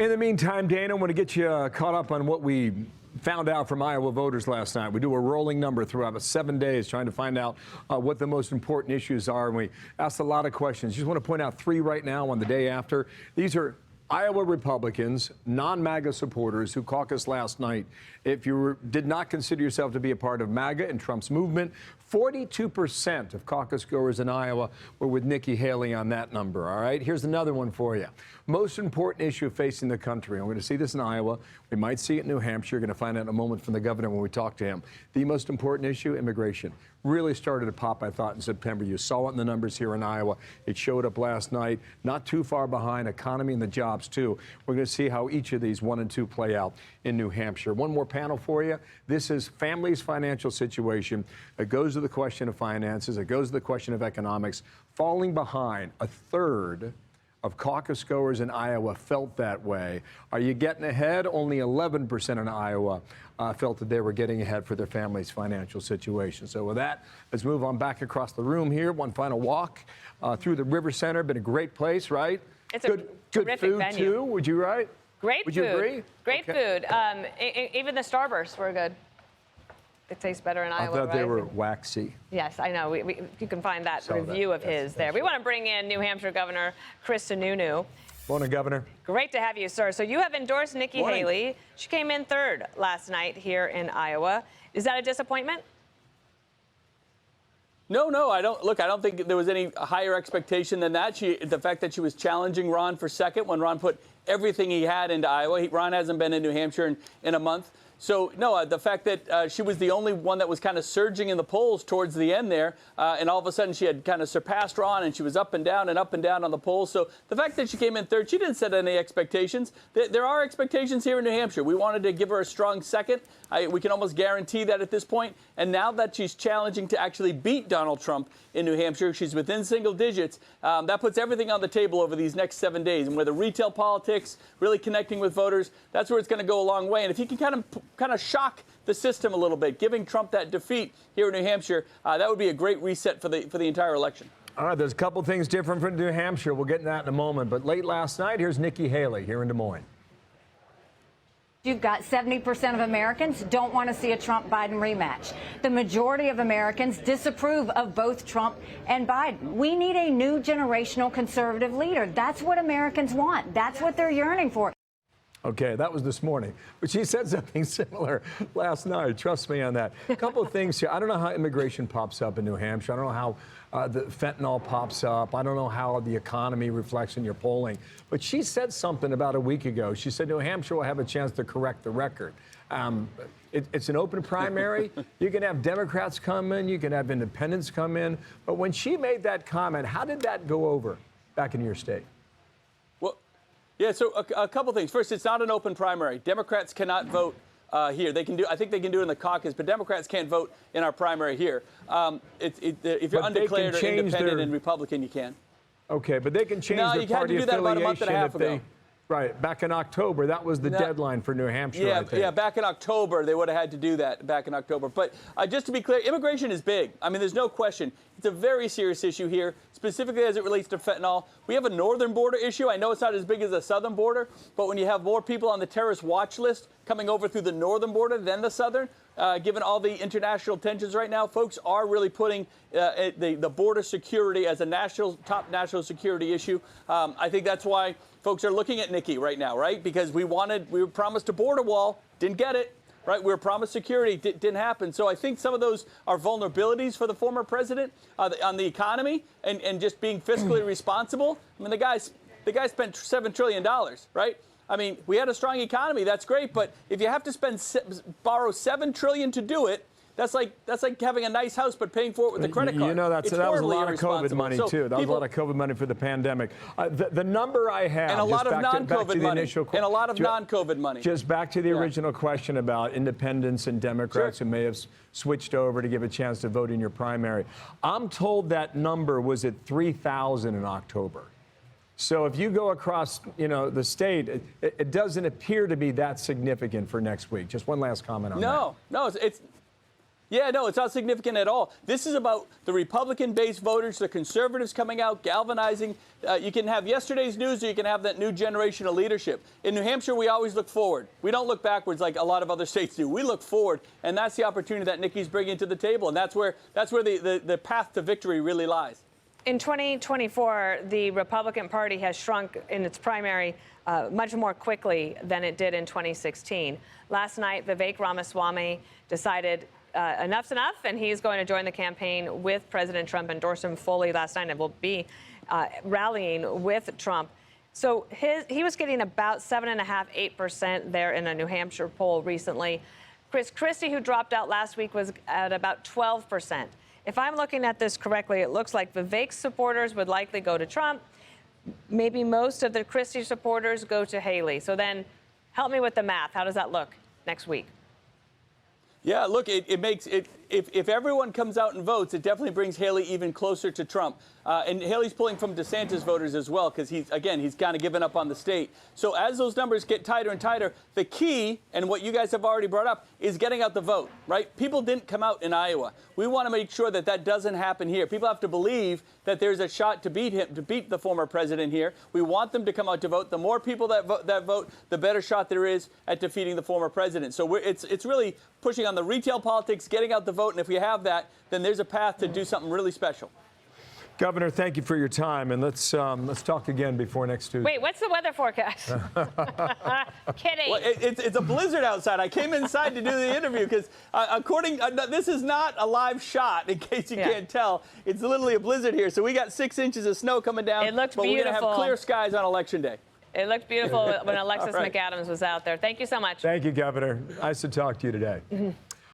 In the meantime, Dana, I want to get you caught up on what we found out from Iowa voters last night. We do a rolling number throughout 7 days trying to find out what the most important issues are. And we asked a lot of questions. Just want to point out 3 right now on the day after. These are Iowa Republicans, non-MAGA supporters who caucused last night. If you did not consider yourself to be a part of MAGA and Trump's movement, 42% of caucus goers in Iowa were with Nikki Haley on that number. All right, here's another one for you. Most important issue facing the country. I'm going to see this in Iowa. We might see it in New Hampshire. You're going to find out in a moment from the governor when we talk to him. The most important issue, immigration. Really started to pop, I thought, in September. You saw it in the numbers here in Iowa. It showed up last night. Not too far behind. Economy and the jobs, too. We're going to see how each of these 1 and 2 play out in New Hampshire. One more panel for you. This is families' financial situation. It goes to the question of finances. It goes to the question of economics. Falling behind, a third of caucus goers in Iowa felt that way. Are you getting ahead? Only 11% in Iowa felt that they were getting ahead for their family's financial situation. So with that, let's move on back across the room here. One final walk through the River Center. Been a great place, right? It's good terrific food venue. too. Would you right? Great Would food. you agree? Great food. Even the Starbursts were good. It tastes better in Iowa, I thought they right? were waxy. Yes, I know. You can find that Saw review that. of his there. We want to bring in New Hampshire Governor Sununu. Morning, Governor. Great to have you, sir. So you have endorsed Nikki Morning. Haley. She came in 3rd last night here in Iowa. Is that a disappointment? No, I don't. Look, I don't think there was any higher expectation than that. The fact that she was challenging Ron for second when Ron put everything he had into Iowa. Ron hasn't been in New Hampshire in a month. So, no, the fact that she was the only one that was kind of surging in the polls towards the end there, and all of a sudden she had kind of surpassed Ron, and she was up and down on the polls. So the fact that she came in 3rd, she didn't set any expectations. There are expectations here in New Hampshire. We wanted to give her a strong second. We can almost guarantee that at this point. And now that she's challenging to actually beat Donald Trump in New Hampshire, she's within single digits. That puts everything on the table over these next 7 days. And where the retail politics, really connecting with voters, that's where it's going to go a long way. And if you can kind of shock the system a little bit, giving Trump that defeat here in New Hampshire, that would be a great reset for the entire election. All right, there's a couple things different from New Hampshire. We'll get into that in a moment. But late last night, here's Nikki Haley here in Des Moines. You've got 70% of Americans don't want to see a Trump-Biden rematch. The majority of Americans disapprove of both Trump and Biden. We need a new generational conservative leader. That's what Americans want. That's what they're yearning for. Okay, that was this morning. But she said something similar last night. Trust me on that. A couple of things here. I don't know how immigration pops up in New Hampshire. I don't know how the fentanyl pops up. I don't know how the economy reflects in your polling. But she said something about a week ago. She said New Hampshire will have a chance to correct the record. It's an open primary. You can have Democrats come in. You can have independents come in. But when she made that comment, how did that go over back in your state? Yeah, so a couple things. First, it's not an open primary. Democrats cannot vote here. I think they can do it in the caucus, but Democrats can't vote in our primary here. If you're undeclared or independent and Republican, you can. Okay, but they can change their party affiliation. No, you had to do that about a month and a half ago. Right, back in October, that was the deadline for New Hampshire, I think. Yeah, back in October, they would have had to do that back in October. But just to be clear, immigration is big. I mean, there's no question. It's a very serious issue here, specifically as it relates to fentanyl. We have a northern border issue. I know it's not as big as the southern border, but when you have more people on the terrorist watch list coming over through the northern border than the southern, given all the international tensions right now, folks are really putting the border security as a top national security issue. I think that's why folks are looking at Nikki right now, right? Because we were promised a border wall, didn't get it, right? We were promised security, didn't happen. So I think some of those are vulnerabilities for the former president on the economy and just being fiscally responsible. I mean, the guy spent $7 trillion, right? I mean, we had a strong economy. That's great. But if you have to borrow $7 trillion to do it, that's like having a nice house but paying for it with a credit card. You know, that was a lot of COVID money, too. That was a lot of COVID money for the pandemic. The number I have... And a lot of non-COVID money. And a lot of non-COVID money. Just back to the original question about independents and Democrats who may have switched over to give a chance to vote in your primary. I'm told that number was at 3,000 in October. So if you go across, the state, it doesn't appear to be that significant for next week. Just one last comment on that. No, Yeah, no, it's not significant at all. This is about the Republican-based voters, the conservatives coming out, galvanizing. You can have yesterday's news, or you can have that new generation of leadership. In New Hampshire, we always look forward. We don't look backwards like a lot of other states do. We look forward, and that's the opportunity that Nikki's bringing to the table, and that's where the path to victory really lies. In 2024, the Republican Party has shrunk in its primary much more quickly than it did in 2016. Last night, Vivek Ramaswamy decided enough's enough, and he's going to join the campaign with President Trump, endorsed him fully last night, and will be rallying with Trump. So he was getting about 7.5%, 8% there in a New Hampshire poll recently. Chris Christie, who dropped out last week, was at about 12%. If I'm looking at this correctly, it looks like Vivek's supporters would likely go to Trump. Maybe most of the Christie supporters go to Haley. So then help me with the math. How does that look next week? Yeah, look, it makes it, if everyone comes out and votes, it definitely brings Haley even closer to Trump. And Haley's pulling from DeSantis voters as well, because he's kind of given up on the state. So as those numbers get tighter and tighter, the key, and what you guys have already brought up, is getting out the vote, right? People didn't come out in Iowa. We want to make sure that that doesn't happen here. People have to believe that there's a shot to beat him, to beat the former president here. We want them to come out to vote. The more people that vote, the better shot there is at defeating the former president. So it's really pushing on the retail politics, getting out the vote, and if we have that, then there's a path to do something really special. Governor, thank you for your time, and let's talk again before next Tuesday. Wait, what's the weather forecast? Kidding. Well, it's a blizzard outside. I came inside to do the interview because, this is not a live shot, in case you can't tell. It's literally a blizzard here. So we got 6 inches of snow coming down. It looked but beautiful. We're going to have clear skies on Election Day. It looked beautiful when Alexis Right. McAdams was out there. Thank you so much. Thank you, Governor. Nice to talk to you today.